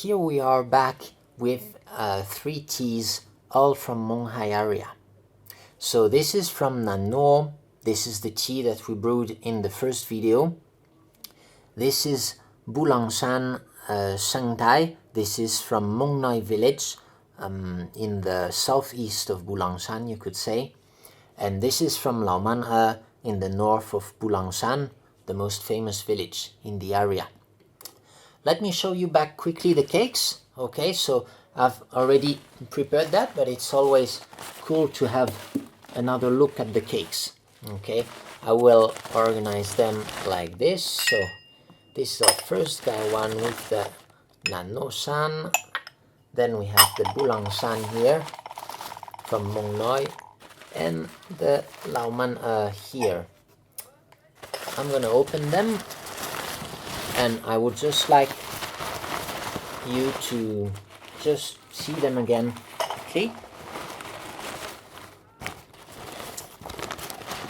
here we are back with 3 teas, all from Menghai area. So this is from Nannuo. This is the tea that we brewed in the first video. This is Bulang Shan Shangtai. This is from Menghai village in the southeast of Bulang Shan, you could say. And this is from Menghai in the north of Bulang Shan, the most famous village in the area. Let me show you back quickly the cakes. Okay, so I've already prepared that, but it's always cool to have another look at the cakes. Okay, I will organize them like this. So this is our first one with the Nannuo Shan. Then we have the Bulang Shan here from Menghai, and the Lauman here. I'm gonna open them, and I would just like you to just see them again quickly.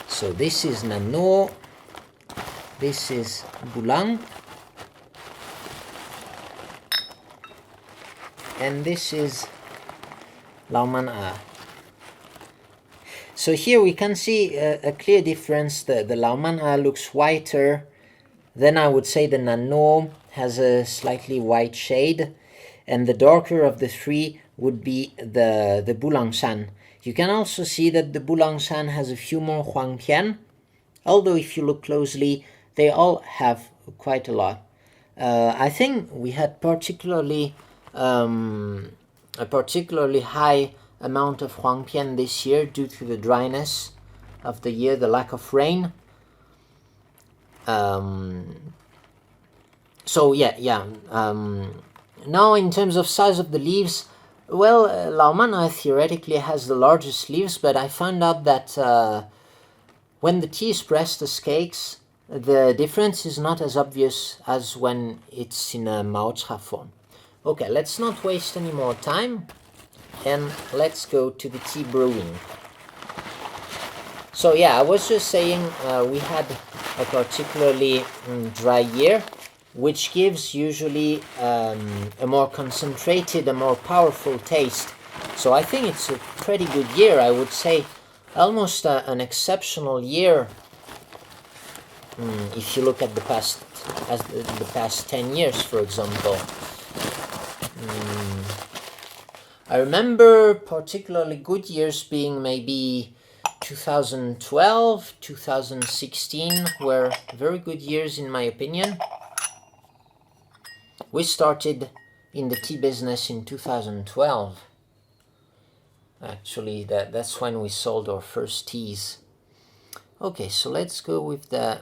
So this is Nannuo, this is Bulang, and this is Lauman. So here we can see a clear difference. The Lauman looks whiter. Then I would say the Nannuo has a slightly white shade, and the darker of the three would be the Bulang Shan. You can also see that the Bulang Shan has a few more Huangpian, although if you look closely, they all have quite a lot. I think we had a particularly high amount of Huangpian this year due to the dryness of the year, the lack of rain. So now in terms of size of the leaves, well, Lauman theoretically has the largest leaves, but I found out that when the tea is pressed as cakes, the difference is not as obvious as when it's in a mouthfeel form. Okay, let's not waste any more time, and let's go to the tea brewing. So yeah, I was just saying we had a particularly dry year, which gives usually a more concentrated, a more powerful taste. So I think it's a pretty good year. I would say almost an exceptional year if you look at the past 10 years, for example. I remember particularly good years being maybe 2012, 2016 were very good years in my opinion. We started in the tea business in 2012. Actually, that's when we sold our first teas. Okay, so let's go with the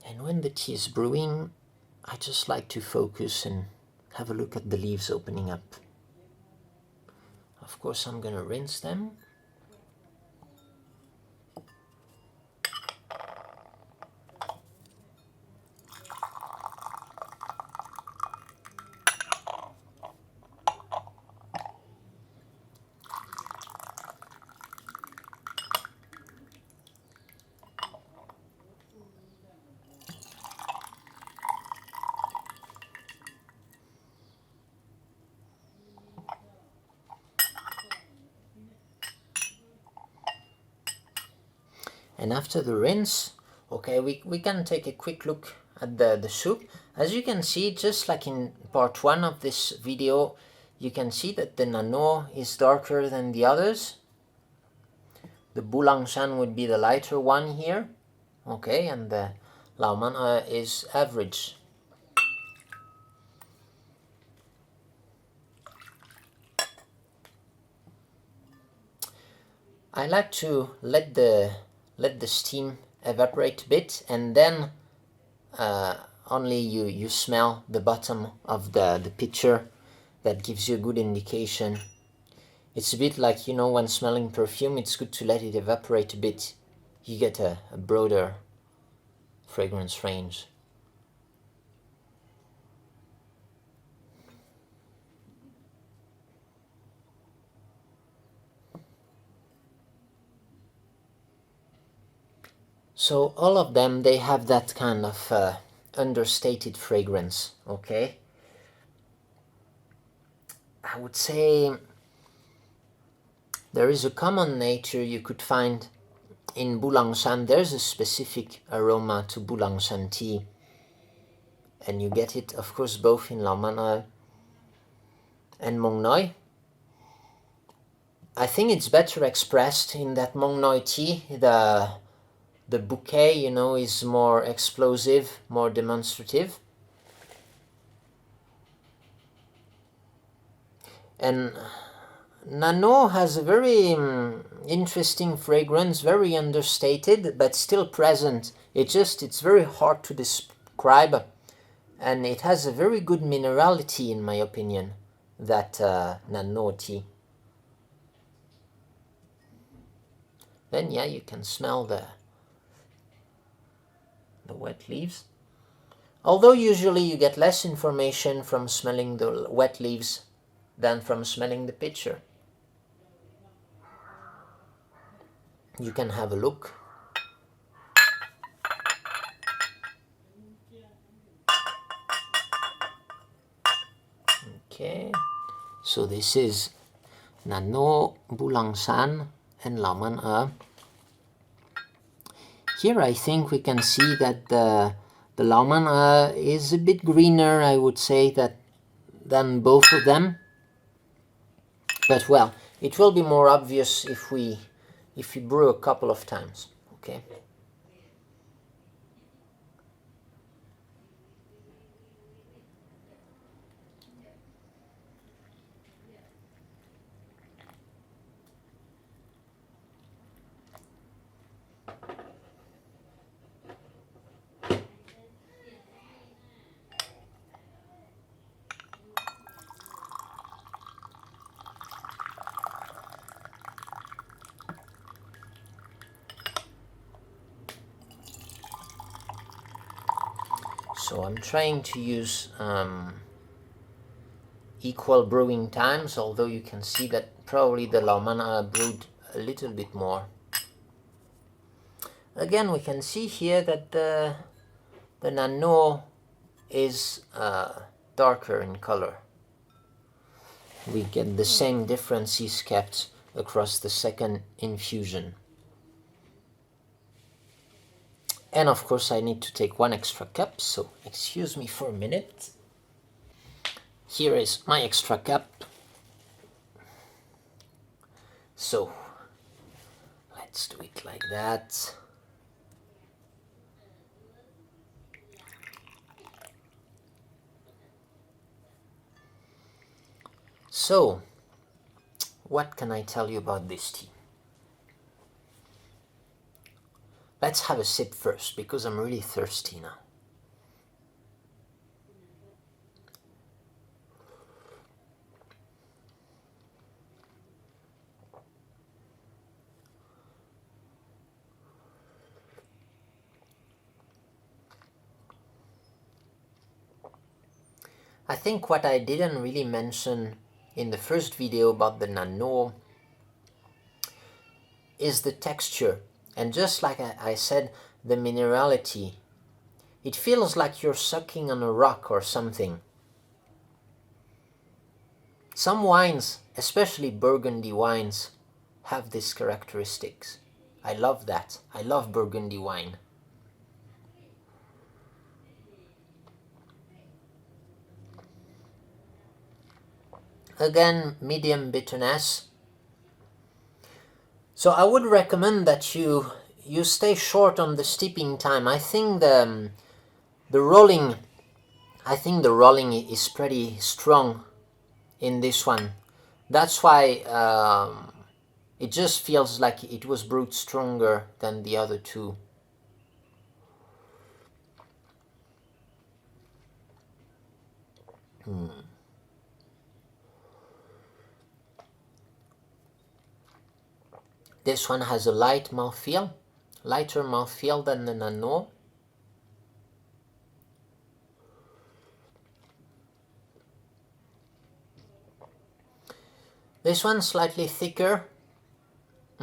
and when the tea is brewing, I just like to focus and have a look at the leaves opening up. Of course, I'm gonna rinse them. And after the rinse, okay, we can take a quick look at the soup. As you can see, just like in part 1 of this video, you can see that the Nannuo is darker than the others. The Bulang Shan would be the lighter one here, okay, and the Lauman is average. I like to let the steam evaporate a bit, and then only you smell the bottom of the pitcher. That gives you a good indication. It's a bit like, you know, when smelling perfume, it's good to let it evaporate a bit. You get a broader fragrance range. So all of them, they have that kind of understated fragrance, okay? I would say there is a common nature you could find in Bulang Shan. There's a specific aroma to Bulang Shan tea, and you get it, of course, both in Lao Man and Mong Noi. I think it's better expressed in that Mong Noi tea. The bouquet, you know, is more explosive, more demonstrative. And Nannuo has a very interesting fragrance, very understated, but still present. It's very hard to describe, and it has a very good minerality, in my opinion, that Nannuo tea. Then yeah, you can smell the wet leaves. Although usually you get less information from smelling the wet leaves than from smelling the picture. You can have a look. Okay, so this is Nannuo, Bulang Shan, and Lao Man. Here I think we can see that the Lao Man is a bit greener, I would say, than both of them. But well, it will be more obvious if we brew a couple of times, okay? So I'm trying to use equal brewing times, although you can see that probably the Lao Man brewed a little bit more. Again, we can see here that the Nannuo is darker in color. We get the same differences kept across the second infusion. And of course I need to take 1 extra cup, so excuse me for a minute. Here is my extra cup. So let's do it like that. So, what can I tell you about this tea? Let's have a sip first, because I'm really thirsty now. I think what I didn't really mention in the first video about the Nannuo is the texture. And just like I said, the minerality. It feels like you're sucking on a rock or something. Some wines, especially Burgundy wines, have these characteristics. I love that. I love Burgundy wine. Again, medium bitterness. So I would recommend that you stay short on the steeping time. I think the rolling is pretty strong in this one. That's why it just feels like it was brewed stronger than the other two. This one has a light mouthfeel, lighter mouthfeel than the Nannuo. This one slightly thicker.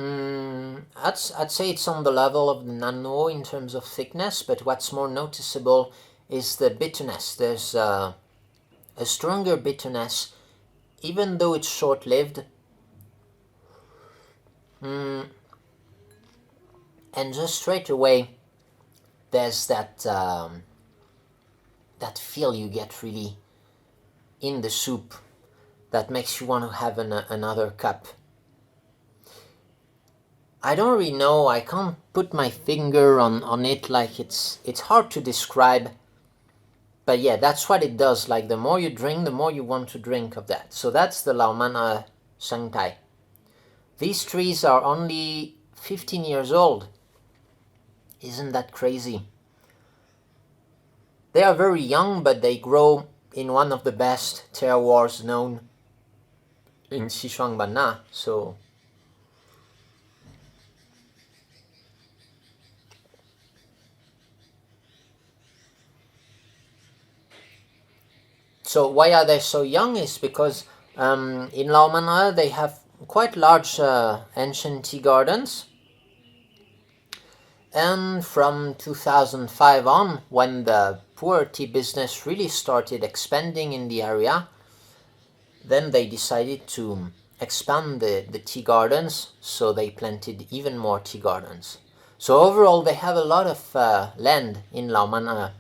I'd say it's on the level of the Nannuo in terms of thickness, but what's more noticeable is the bitterness. There's a stronger bitterness, even though it's short-lived. And just straight away, there's that feel you get really in the soup that makes you want to have another cup. I don't really know, I can't put my finger on it, like it's hard to describe. But yeah, that's what it does. Like the more you drink, the more you want to drink of that. So that's the Laomana Shangtai. These trees are only 15 years old. Isn't that crazy? They are very young, but they grow in one of the best terroirs known in Xishuangbanna. So why are they so young is because in Laomana they have quite large ancient tea gardens. And from 2005 on, when the Pu-erh tea business really started expanding in the area, then they decided to expand the tea gardens, so they planted even more tea gardens. So overall they have a lot of land in Laomana.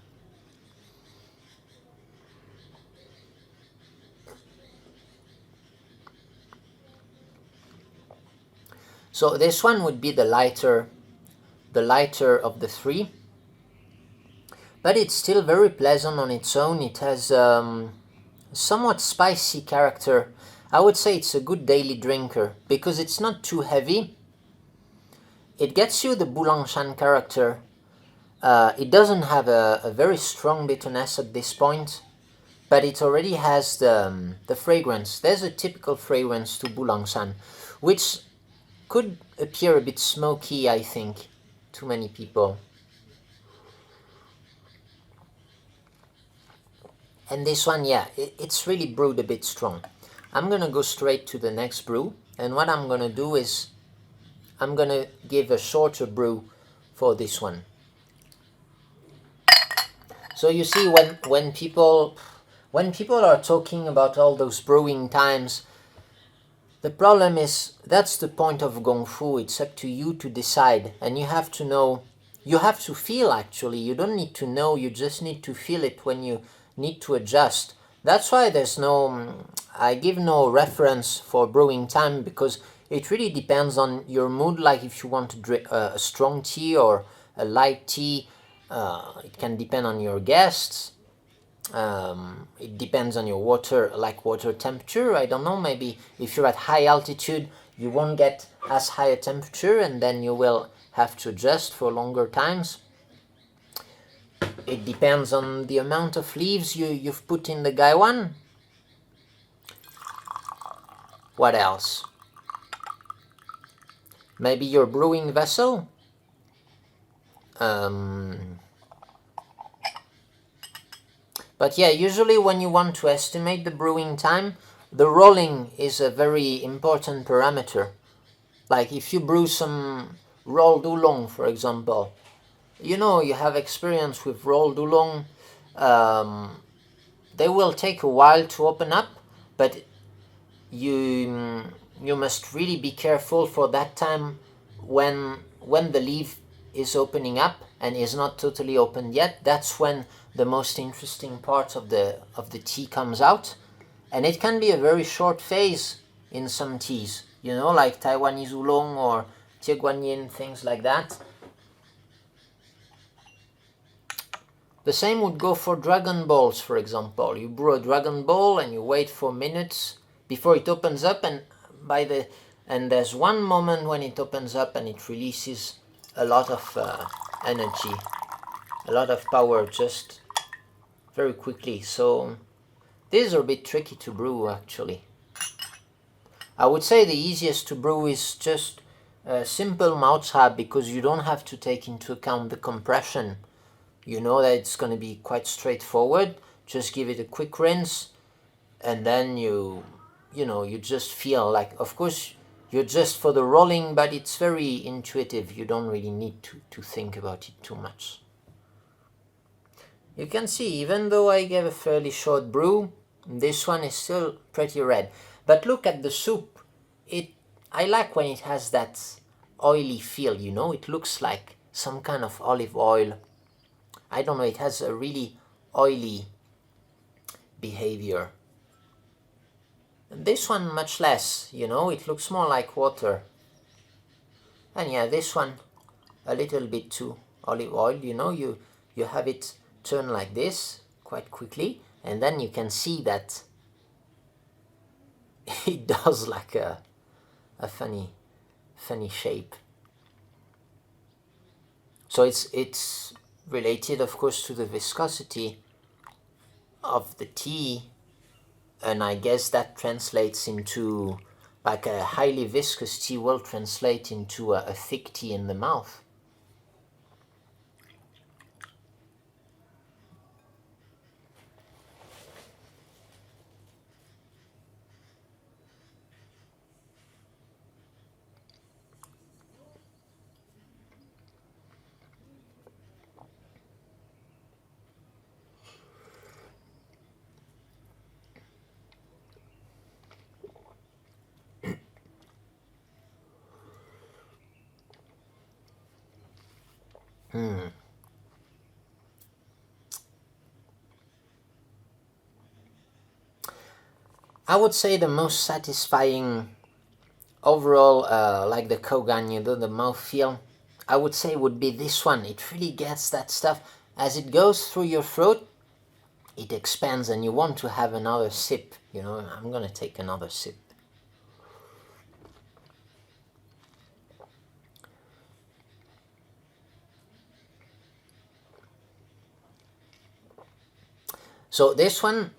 So this one would be the lighter of the three, but it's still very pleasant on its own. It has somewhat spicy character. I would say it's a good daily drinker because it's not too heavy. It gets you the Bulang Shan character. It doesn't have a very strong bitterness at this point, but it already has the fragrance. There's a typical fragrance to Bulang Shan, which could appear a bit smoky, I think, to many people. And this one, yeah, it's really brewed a bit strong. I'm gonna go straight to the next brew, and what I'm gonna do is I'm gonna give a shorter brew for this one. So you see, when people are talking about all those brewing times, the problem is that's the point of Gongfu. It's up to you to decide, and you have to know, you have to feel actually. You don't need to know, you just need to feel it when you need to adjust. That's why there's no, I give no reference for brewing time, because it really depends on your mood. Like if you want to drink a strong tea or a light tea, it can depend on your guests. It depends on your water temperature. I don't know, maybe if you're at high altitude you won't get as high a temperature, and then you will have to adjust for longer times. It depends on the amount of leaves you've put in the gaiwan. What else? Maybe your brewing vessel. But yeah, usually when you want to estimate the brewing time, the rolling is a very important parameter. Like if you brew some rolled oolong, for example, you know, you have experience with rolled oolong, they will take a while to open up, but you must really be careful for that time when the leaf is opening up and is not totally opened yet. That's when the most interesting part of the tea comes out, and it can be a very short phase in some teas, you know, like Taiwanese oolong or Tieguanyin, things like that. The same would go for dragon balls, for example. You brew a dragon ball and you wait for minutes before it opens up, and there's one moment when it opens up and it releases a lot of energy, a lot of power, just very quickly. So these are a bit tricky to brew actually. I would say the easiest to brew is just a simple mouth hab, because you don't have to take into account the compression. You know that it's going to be quite straightforward. Just give it a quick rinse, and then you just feel like, of course you're just for the rolling, but it's very intuitive. You don't really need to think about it too much. You can see, even though I gave a fairly short brew, this one is still pretty red. But look at the soup. I like when it has that oily feel, you know. It looks like some kind of olive oil. I don't know, it has a really oily behavior. And this one much less, you know, it looks more like water. And yeah, this one a little bit too olive oil, you know. You have it turn like this quite quickly, and then you can see that it does like a funny shape. So it's related, of course, to the viscosity of the tea, and I guess that translates into, like, a highly viscous tea will translate into a thick tea in the mouth. I would say the most satisfying overall, like the Kogan, you know, the mouthfeel, I would say would be this one. It really gets that stuff. As it goes through your throat, it expands and you want to have another sip. You know, I'm gonna take another sip. So this one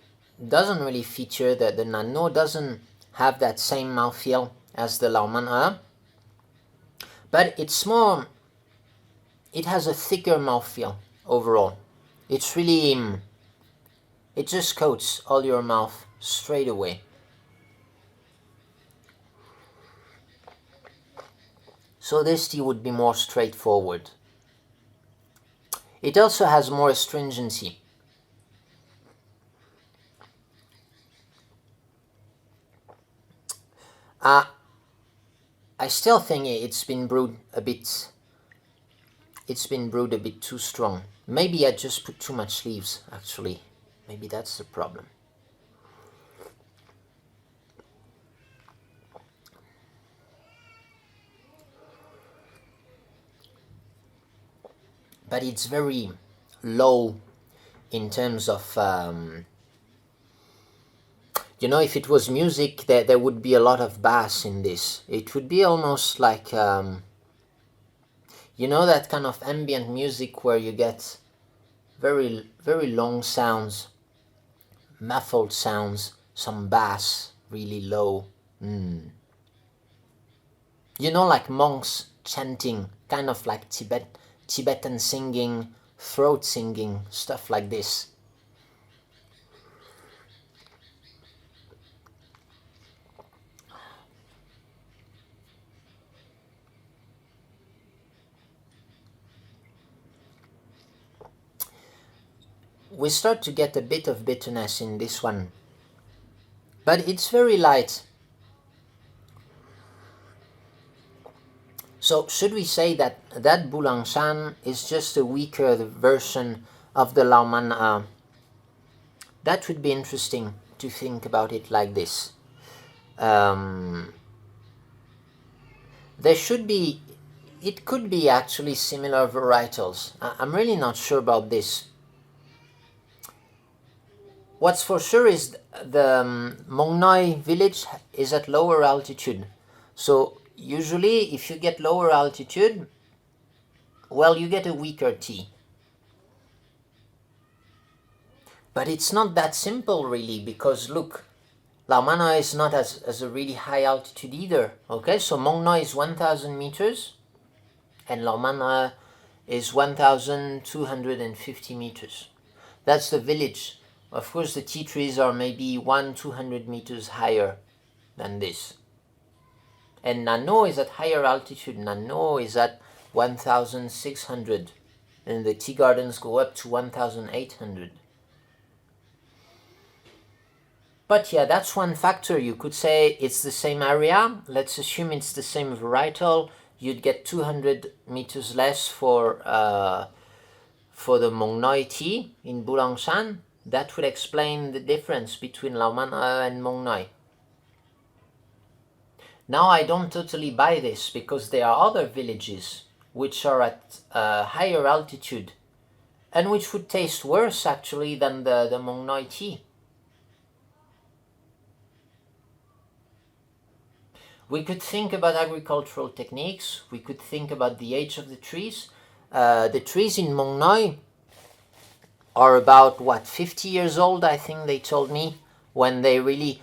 doesn't really feature, the Nannuo doesn't have that same mouthfeel as the Menghai, but it's more, it has a thicker mouthfeel overall. It's really, it just coats all your mouth straight away. So this tea would be more straightforward. It also has more astringency. I still think it's been brewed a bit too strong. Maybe I just put too much leaves, actually. Maybe that's the problem. But it's very low in terms of, you know, if it was music, there would be a lot of bass in this. It would be almost like, you know, that kind of ambient music where you get very, very long sounds, muffled sounds, some bass, really low. You know, like monks chanting, kind of like Tibetan singing, throat singing, stuff like this. We start to get a bit of bitterness in this one, but it's very light. So should we say that Bulang Shan is just a weaker version of the Menghai? That would be interesting to think about it like this. There should be, it could be actually similar varietals. I'm really not sure about this. What's for sure is the Menghai village is at lower altitude. So usually if you get lower altitude, well, you get a weaker tea. But it's not that simple really, because look, Menghai is not as a really high altitude either. Okay, so Menghai is 1,000 meters and Menghai is 1,250 meters. That's the village. Of course, the tea trees are maybe 100-200 meters higher than this. And Nannuo is at higher altitude. Nannuo is at 1,600, and the tea gardens go up to 1,800. But yeah, that's one factor. You could say it's the same area. Let's assume it's the same varietal. You'd get 200 meters less for the Meng Noi tea in Bulang Shan. That would explain the difference between Laoman and Meng Noi. Now I don't totally buy this, because there are other villages which are at higher altitude and which would taste worse actually than the Meng Noi tea. We could think about agricultural techniques. We could think about the age of the trees. The trees in Meng Noi are about, what, 50 years old, I think they told me, when they really,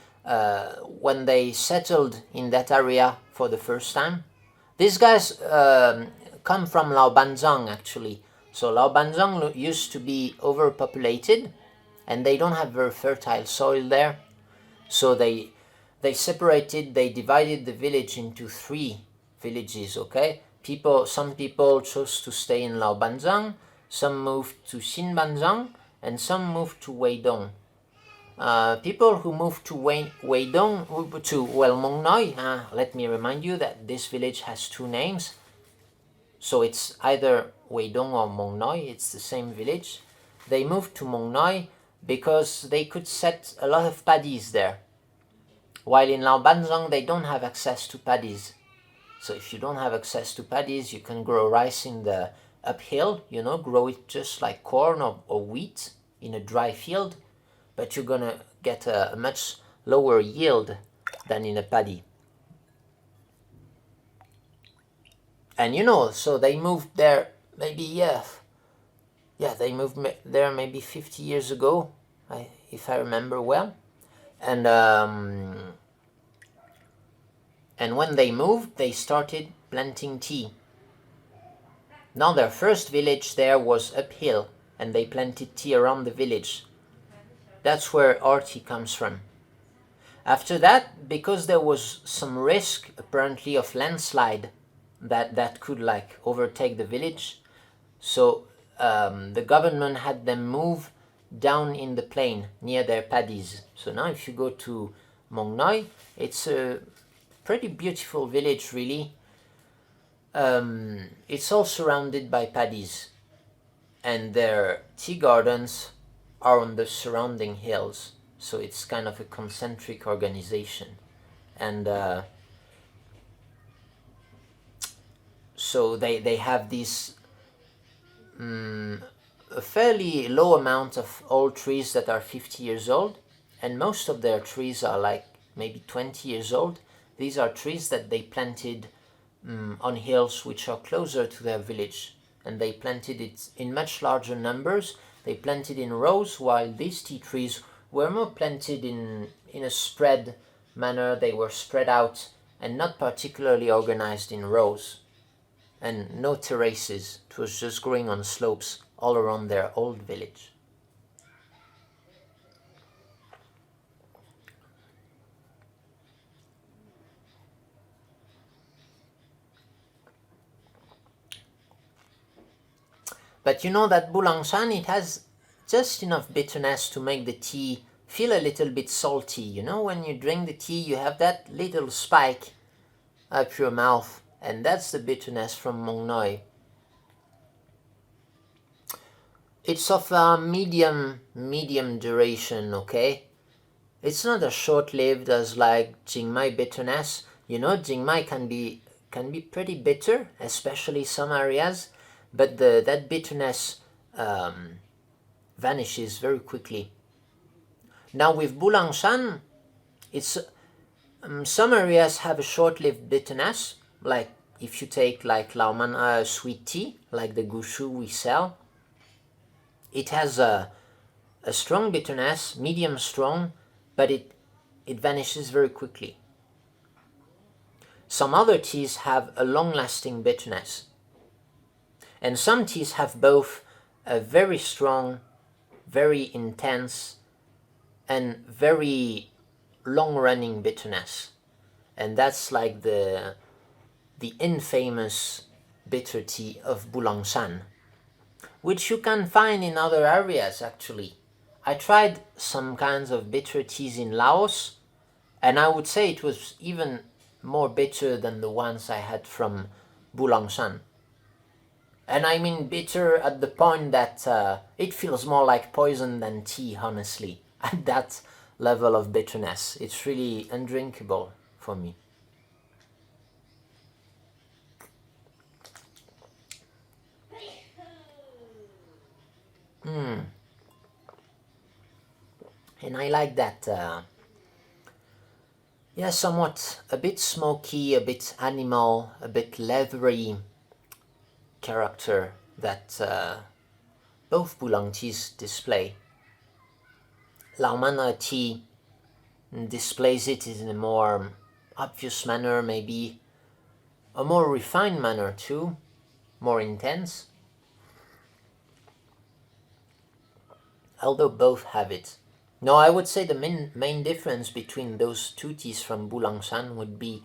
when they settled in that area for the first time. These guys come from Laobanzang, actually. So Laobanzang used to be overpopulated, and they don't have very fertile soil there. So they separated, they divided the village into 3 villages, okay? Some people chose to stay in Laobanzang, some moved to Xinbanzang, and some moved to Weidong. People who moved to Weidong, Meng Noi, let me remind you that this village has 2 names. So it's either Weidong or Meng Noi, it's the same village. They moved to Meng Noi because they could set a lot of paddies there. While in Laobanzang, they don't have access to paddies. So if you don't have access to paddies, you can grow rice in the uphill, grow it just like corn or wheat in a dry field, but you're gonna get a much lower yield than in a paddy. And so they moved there maybe, they moved there maybe 50 years ago, if I remember well. And when they moved, they started planting tea. Now their first village there was uphill, and they planted tea around the village. That's where our tea comes from. After that, because there was some risk, apparently, of landslide that could overtake the village, so the government had them move down in the plain near their paddies. So now if you go to Meng Noi, it's a pretty beautiful village, really. It's all surrounded by paddies, and their tea gardens are on the surrounding hills, so it's kind of a concentric organization. And so they have this a fairly low amount of old trees that are 50 years old, and most of their trees are maybe 20 years old. These are trees that they planted on hills which are closer to their village, and they planted it in much larger numbers. They planted in rows, while these tea trees were more planted in a spread manner. They were spread out and not particularly organized in rows, and no terraces. It was just growing on slopes all around their old village. But that Bulang Shan, it has just enough bitterness to make the tea feel a little bit salty. When you drink the tea, you have that little spike up your mouth, and that's the bitterness from Meng Noi. It's of a medium duration, okay? It's not as short-lived as Jingmai bitterness. Jingmai can be pretty bitter, especially some areas, but that bitterness vanishes very quickly. Now with Bulang Shan, it's some areas have a short-lived bitterness, like if you take Laoman sweet tea, like the Gushu we sell. It has a strong bitterness, medium strong, but it vanishes very quickly. Some other teas have a long-lasting bitterness. And some teas have both a very strong, very intense, and very long-running bitterness. and that's like the infamous bitter tea of Bulang Shan, which you can find in other areas actually. I tried some kinds of bitter teas in Laos, and I would say it was even more bitter than the ones I had from Bulang Shan. And I mean bitter at the point that it feels more like poison than tea, honestly. At that level of bitterness, it's really undrinkable for me. And I like that, yeah, somewhat a bit smoky, a bit animal, a bit leathery character that both Bulang teas display. Laomana tea displays it in a more obvious manner, maybe a more refined manner too, more intense. Although both have it. No, I would say the main difference between those two teas from Bulang Shan would be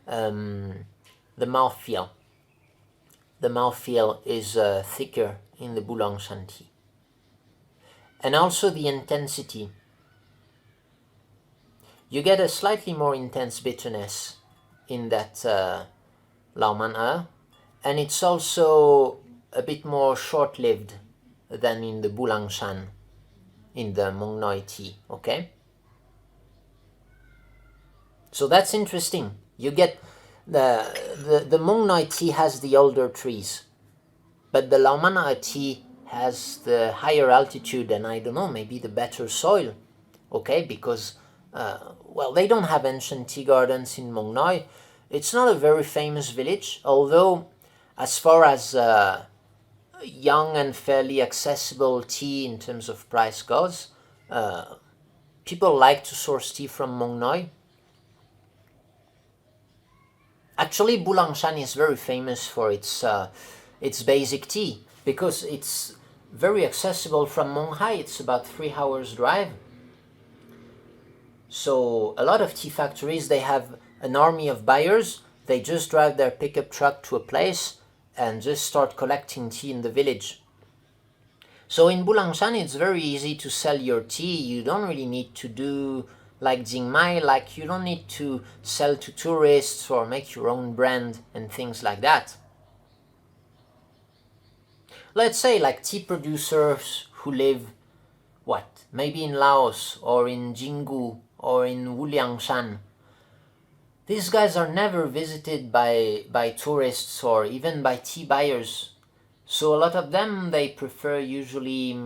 the mouthfeel. The mouthfeel is thicker in the Bulang Shan tea. And also the intensity. You get a slightly more intense bitterness in that Lao Man, and it's also a bit more short-lived than in the Bulang Shan, in the Meng Noi tea, okay? So that's interesting. You get the Meng Noi tea has the older trees, but the Lao Man tea has the higher altitude and I don't know, maybe the better soil, okay? Because, well, they don't have ancient tea gardens in Meng Noi. It's not a very famous village, although as far as young and fairly accessible tea in terms of price goes, people like to source tea from Meng Noi. Actually, Bulang Shan is very famous for its basic tea because it's very accessible from Menghai. It's about 3 hours drive. So a lot of tea factories, they have an army of buyers. They just drive their pickup truck to a place and just start collecting tea in the village. So in Bulang Shan, it's very easy to sell your tea. You don't really need to do like Jingmai, like you don't need to sell to tourists or make your own brand and things like that. Let's say like tea producers who live, what, maybe in Laos or in Jingu or in Wuliang Shan. These guys are never visited by tourists or even by tea buyers. So a lot of them, they prefer usually,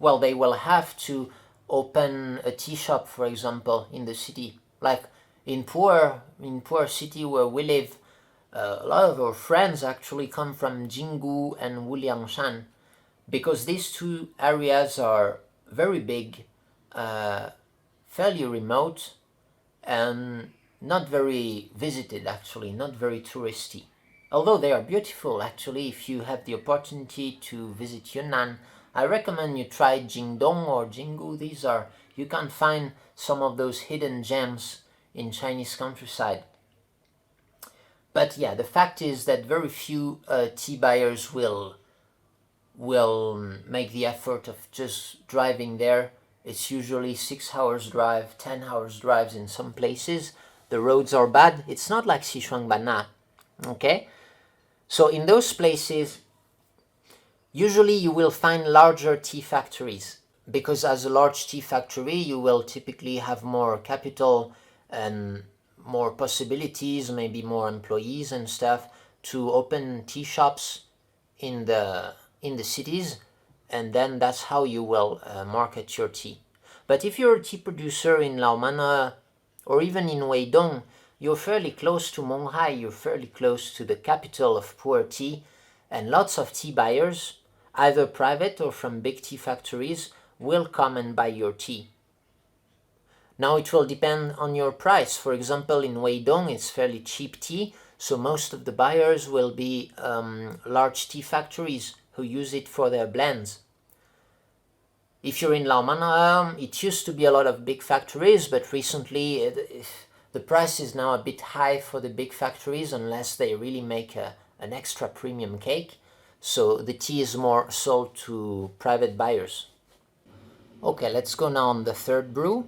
well, they will have to open a tea shop, for example, in the city. Like in Pu-erh city where we live, a lot of our friends actually come from Jingu and Wuliang Shan because these two areas are very big, fairly remote, and not very visited actually, not very touristy. Although they are beautiful actually. If you have the opportunity to visit Yunnan, I recommend you try Jingdong or Jingu. These are, you can find some of those hidden gems in Chinese countryside. But yeah, the fact is that very few tea buyers will make the effort of just driving there. It's usually 6 hours drive, 10 hours drives in some places. The roads are bad. It's not like Xishuangbanna, okay? So in those places, usually you will find larger tea factories because as a large tea factory, you will typically have more capital and more possibilities, maybe more employees and stuff to open tea shops in the cities, and then that's how you will market your tea. But if you're a tea producer in Laomana or even in Weidong, you're fairly close to Menghai, you're fairly close to the capital of Pu-erh tea, and lots of tea buyers, either private or from big tea factories, will come and buy your tea. Now it will depend on your price. For example, in Weidong, it's fairly cheap tea, so most of the buyers will be large tea factories who use it for their blends. If you're in Laomana, it used to be a lot of big factories, but recently The price is now a bit high for the big factories unless they really make an extra premium cake. So the tea is more sold to private buyers. Okay, let's go now on the third brew.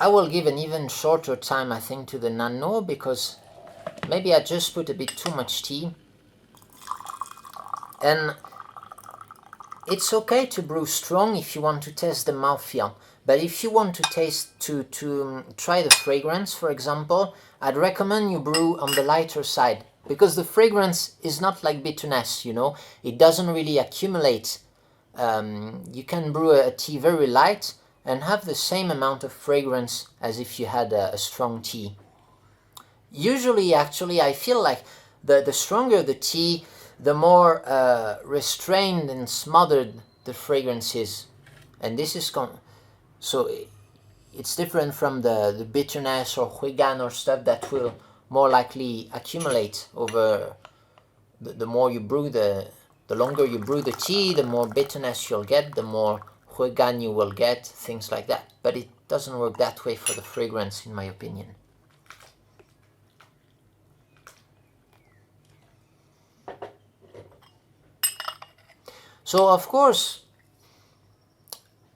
I will give an even shorter time, I think, to the Nannuo because maybe I just put a bit too much tea. And it's okay to brew strong if you want to test the mouthfeel. But if you want to try the fragrance, for example, I'd recommend you brew on the lighter side because the fragrance is not like bitterness, you know. It doesn't really accumulate. You can brew a tea very light and have the same amount of fragrance as if you had a strong tea. Usually, actually, I feel like the stronger the tea, the more restrained and smothered the fragrance is. And this is so it's different from the bitterness or huigan or stuff that will more likely accumulate over the more you brew, the longer you brew the tea, the more bitterness you'll get, the more huigan you will get, things like that. But it doesn't work that way for the fragrance, in my opinion. So, of course,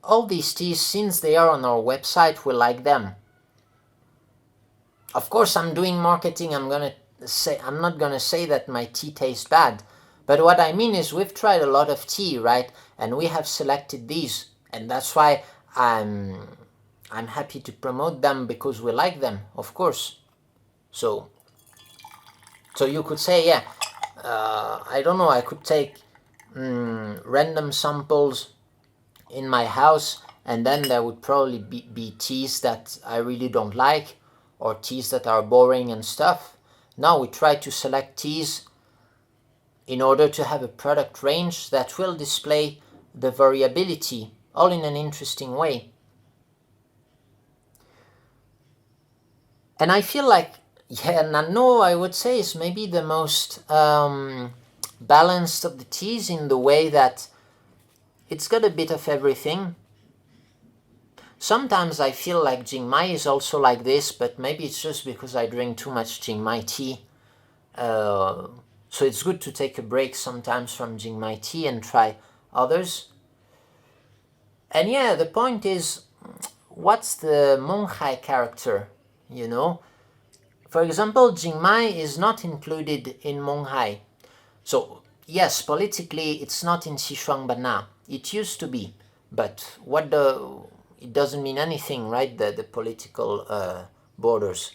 all these teas, since they are on our website, we like them. Of course, I'm doing marketing. I'm not gonna say that my tea tastes bad, but what I mean is we've tried a lot of tea, right? And we have selected these, and that's why I'm happy to promote them because we like them, of course. So you could say, yeah, I don't know. I could take random samples in my house, and then there would probably be teas that I really don't like, or teas that are boring and stuff. Now we try to select teas in order to have a product range that will display the variability, all in an interesting way. And I feel like, yeah, Nannuo, I would say, is maybe the most balanced of the teas in the way that it's got a bit of everything. Sometimes I feel like Jingmai is also like this, but maybe it's just because I drink too much Jingmai tea. So it's good to take a break sometimes from Jingmai tea and try others. And yeah, the point is, what's the Menghai character, you know? For example, Jingmai is not included in Menghai. So yes, politically it's not in Xishuangbanna. It used to be, but it doesn't mean anything, right? The political borders.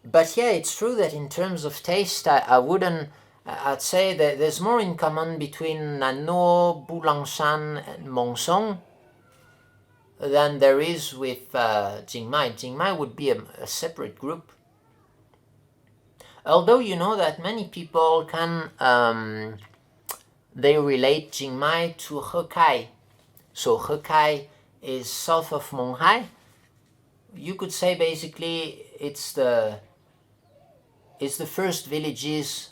But yeah, it's true that in terms of taste, I'd say that there's more in common between Nannuo, Bulang Shan, and Meng than there is with Jingmai. Jingmai would be a separate group. Although you know that many people they relate Jingmai to Hekai. So Hekai is south of Menghai. You could say basically it's the first villages,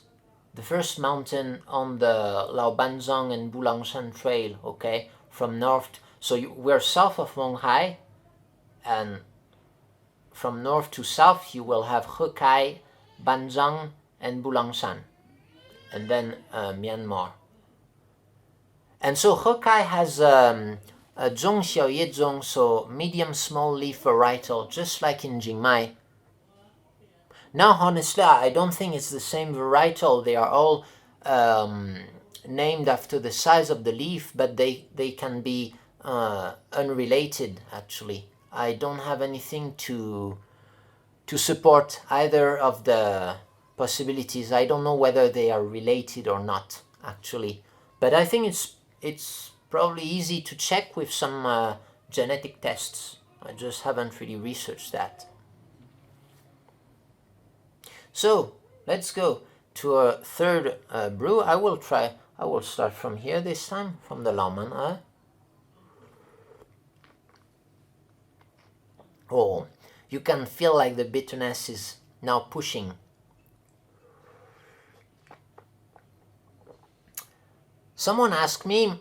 the first mountain on the Laobanzong and Bulang Shan trail, okay, from north. So we're south of Menghai, and from north to south you will have Hekai, Banzang, and Bulang Shan, and then Myanmar. And so Hekai has a Zhong Xiao Ye Zhong, so medium small leaf varietal, just like in Jingmai. Now, honestly, I don't think it's the same varietal. They are all named after the size of the leaf, but they can be unrelated, actually. I don't have anything to support either of the possibilities. I don't know whether they are related or not, actually. But I think it's probably easy to check with some genetic tests. I just haven't really researched that. So let's go to our third brew. I will start from here this time, from the Laoman. Oh, you can feel like the bitterness is now pushing. Someone asked me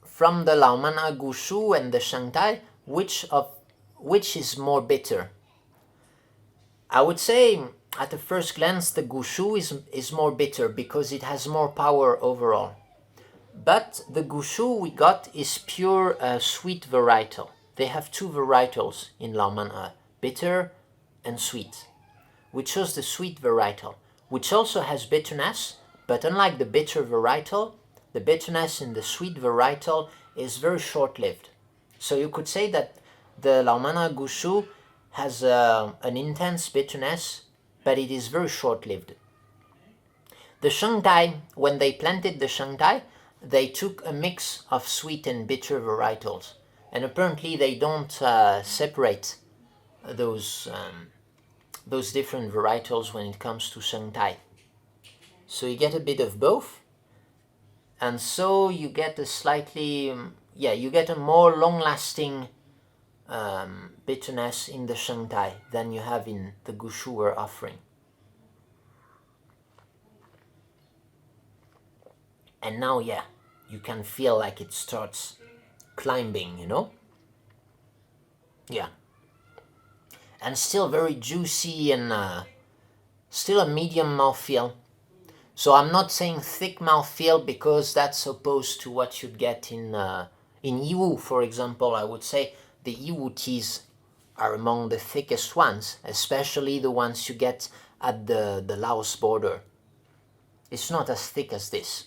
from the Laoman Gushu and the Shangtai, which is more bitter? I would say at the first glance the Gushu is more bitter because it has more power overall. But the Gushu we got is pure sweet varietal. They have two varietals in Laomana, bitter and sweet. We chose the sweet varietal, which also has bitterness, but unlike the bitter varietal, the bitterness in the sweet varietal is very short-lived. So you could say that the Laomana Gushu has an intense bitterness, but it is very short-lived. The Shengtai, when they planted the Shengtai, they took a mix of sweet and bitter varietals, and apparently they don't separate those different varietals when it comes to Shengtai. So you get a bit of both, and so you get a slightly, you get a more long-lasting bitterness in the Shengtai than you have in the Gushu we're offering. And now, you can feel like it starts climbing, you know? Yeah. And still very juicy and still a medium mouthfeel. So I'm not saying thick mouthfeel because that's opposed to what you'd get in Yiwu, for example. I would say the Yiwu teas are among the thickest ones, especially the ones you get at the Laos border. It's not as thick as this.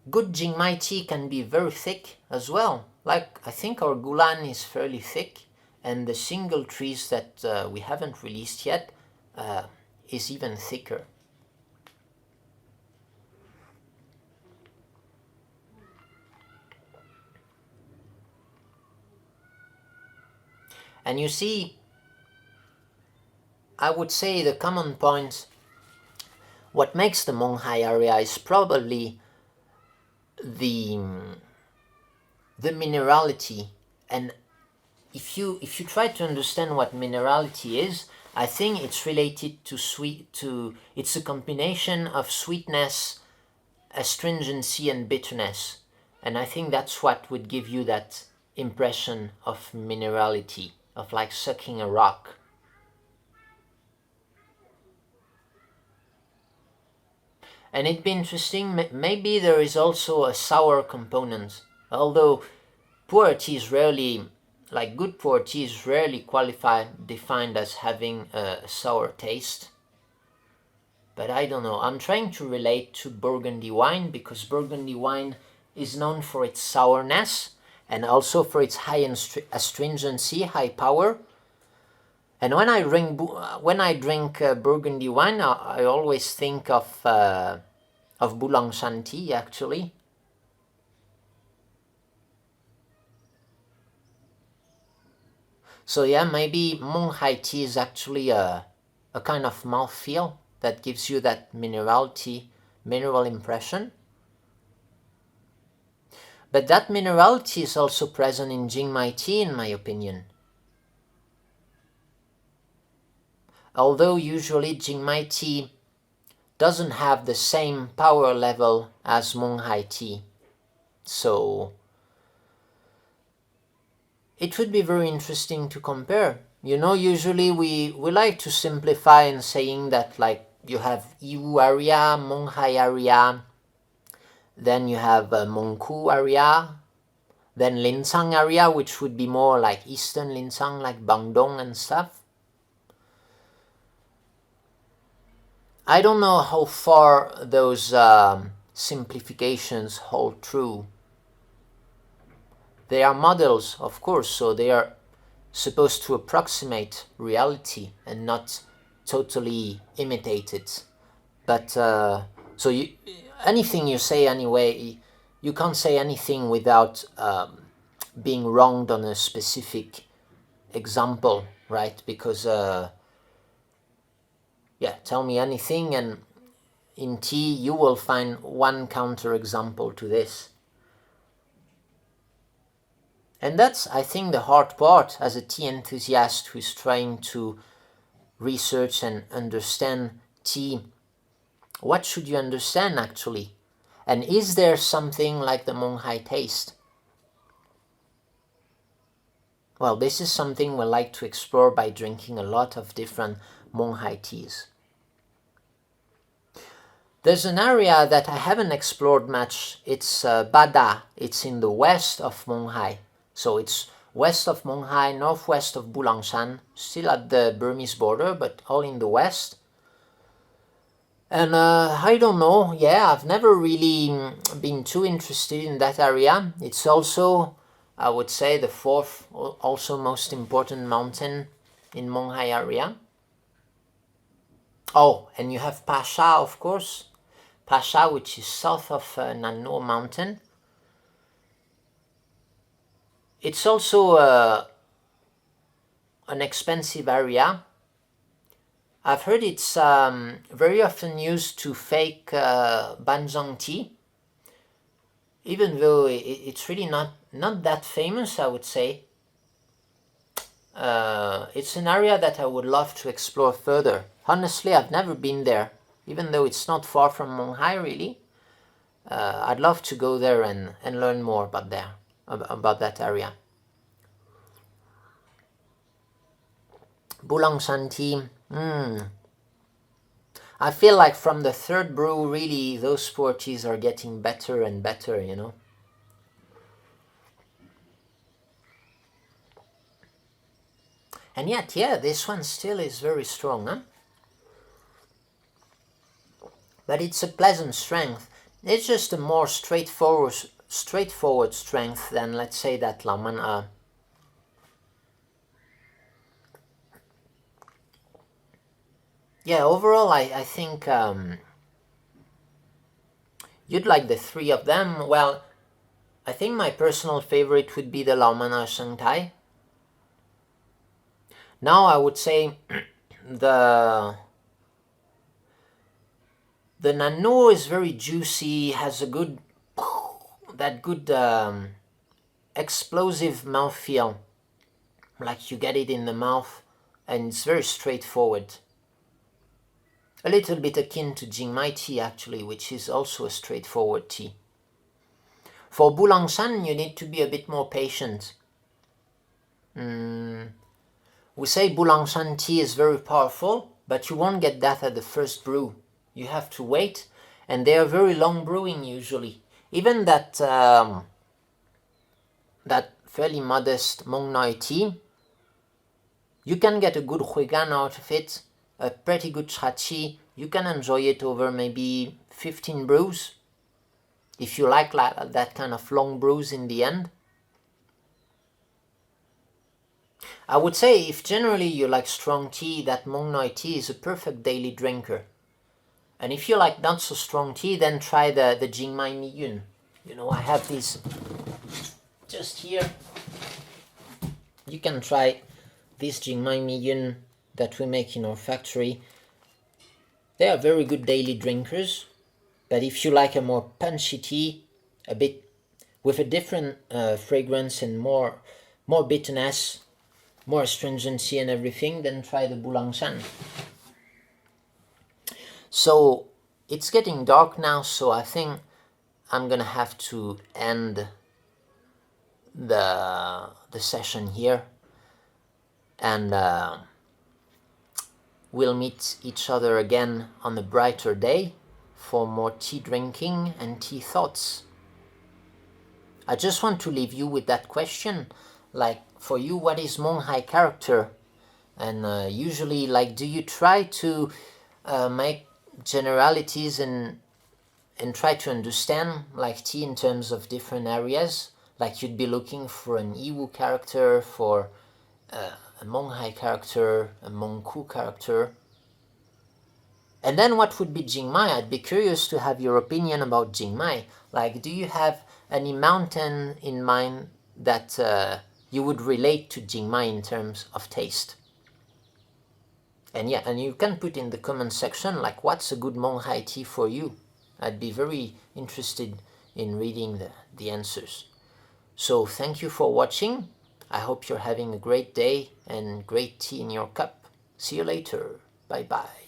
Good Jingmai tea can be very thick as well. Like, I think our Gulan is fairly thick, and the single trees that we haven't released yet is even thicker. And you see, I would say the common point, what makes the Menghai area is probably the minerality. And if you try to understand what minerality is, I think it's related to it's a combination of sweetness, astringency, and bitterness. And I think that's what would give you that impression of minerality, of like sucking a rock. And it'd be interesting, maybe there is also a sour component, although Pu-erh tea is rarely, like good Pu-erh tea is rarely defined as having a sour taste. But I don't know, I'm trying to relate to Burgundy wine because Burgundy wine is known for its sourness and also for its high astringency, high power. And when I drink Burgundy wine, I always think of Bulang Shan tea, actually. So yeah, maybe Menghai tea is actually a kind of mouthfeel that gives you that mineral impression. But that minerality is also present in Jingmai tea, in my opinion. Although usually Jingmai tea doesn't have the same power level as Menghai tea. So it would be very interesting to compare. You know, usually we like to simplify in saying that like you have Yiwu area, Menghai area, then you have Mengku area, then Lincang area, which would be more like Eastern Lincang, like Bandung and stuff. I don't know how far those simplifications hold true. They are models, of course, so they are supposed to approximate reality and not totally imitate it. But so anything you say anyway, you can't say anything without being wronged on a specific example, right? Because tell me anything and in tea you will find one counterexample to this. And that's, I think, the hard part as a tea enthusiast who is trying to research and understand tea. What should you understand actually? And is there something like the Menghai taste? Well, this is something we like to explore by drinking a lot of different Menghai teas. There's an area that I haven't explored much. It's Bada. It's in the west of Menghai. So it's west of Menghai, northwest of Bulang Shan, still at the Burmese border, but all in the west. And I don't know, yeah, I've never really been too interested in that area. It's also, I would say, the fourth, also most important mountain in Menghai area. Oh, and you have Pasha, of course. Pasha, which is south of Nannuo mountain. It's also an expensive area. I've heard it's very often used to fake Banzhong tea, even though it's really not that famous, I would say. It's an area that I would love to explore further. Honestly, I've never been there, even though it's not far from Menghai, really. I'd love to go there and learn more about that area. Bulang Shan tea. I feel like from the third brew, really, those poor teas are getting better and better, you know. And yet, yeah, this one still is very strong, huh? But it's a pleasant strength. It's just a more straightforward strength than, let's say, that Laman. Yeah, overall, I think you'd like the three of them. Well, I think my personal favorite would be the Laomana Shengtai. Now I would say the Nannuo is very juicy, has a good explosive mouthfeel, like you get it in the mouth, and it's very straightforward. A little bit akin to Jingmai tea, actually, which is also a straightforward tea. For Bulang Shan, you need to be a bit more patient. We say Bulang Shan tea is very powerful, but you won't get that at the first brew. You have to wait, and they are very long brewing usually. Even that fairly modest Meng Noi tea, you can get a good huigan out of it, a pretty good chachi. You can enjoy it over maybe 15 brews, if you like that kind of long brews in the end. I would say if generally you like strong tea, that Meng Noi tea is a perfect daily drinker. And if you like not so strong tea, then try the Jingmai Mi Yun. You know, I have these just here. You can try this Jingmai Mi Yun that we make in our factory. They are very good daily drinkers. But if you like a more punchy tea, a bit with a different fragrance and more bitterness, more astringency and everything, then try the Bulang Shan. So it's getting dark now, so I think I'm gonna have to end the session here, and we'll meet each other again on a brighter day for more tea drinking and tea thoughts. I just want to leave you with that question, like, for you, what is Menghai character? And usually, like, do you try to make generalities and try to understand, like, tea in terms of different areas? Like, you'd be looking for an Iwu character, for a Menghai character, a Mengku character. And then what would be Jingmai? I'd be curious to have your opinion about Jingmai. Like, do you have any mountain in mind that you would relate to Jingmai in terms of taste? And yeah, and you can put in the comment section, like, what's a good Menghai tea for you? I'd be very interested in reading the answers. So thank you for watching. I hope you're having a great day and great tea in your cup. See you later. Bye bye.